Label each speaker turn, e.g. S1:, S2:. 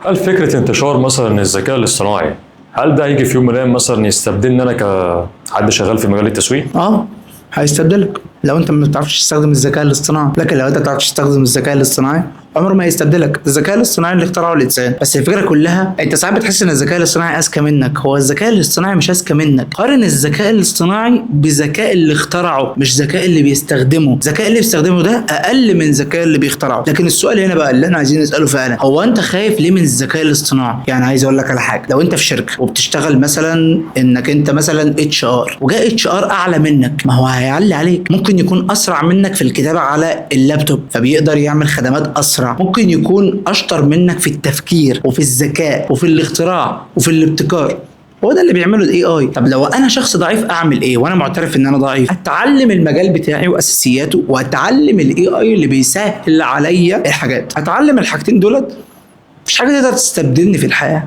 S1: هل فكرة انتشار مثلا الذكاء الاصطناعي، هل ده هيجي في يوم من الأيام مثلا يستبدلني أنا كحد شغال في مجال التسويق؟
S2: هيستبدلك لو انت ما بتعرفش تستخدم الذكاء الاصطناعي، لكن لو انت بتعرف تستخدم الذكاء الاصطناعي عمره ما هيستبدلك. الذكاء الاصطناعي اللي اخترعه الانسان، بس الفكره كلها انت ساعات بتحس ان الذكاء الاصطناعي اذكى منك. هو الذكاء الاصطناعي مش اذكى منك، قارن الذكاء الاصطناعي بذكاء اللي اخترعه مش ذكاء اللي بيستخدمه. الذكاء اللي بيستخدمه ده اقل من ذكاء اللي بيخترعه. لكن السؤال هنا بقى اللي احنا عايزين نساله فعلا، هو انت خايف ليه من الذكاء الاصطناعي؟ يعني عايز اقول لك على حاجه، لو انت في شركه وبتشتغل مثلا انك انت مثلا HR، وجاء HR اعلى منك، ما هو هيعلي عليك. ممكن يكون اسرع منك في الكتابه على اللابتوب فبيقدر يعمل خدمات اسرع، ممكن يكون اشطر منك في التفكير وفي الذكاء وفي الاختراع وفي الابتكار. هو ده اللي بيعمله الاي اي. طب لو انا شخص ضعيف اعمل ايه؟ وانا معترف ان انا ضعيف، اتعلم المجال بتاعي واساسياته، واتعلم الاي اي اللي بيسهل عليا الحاجات. اتعلم الحاجتين دولت، مفيش حاجه تقدر تستبدلني في الحياه.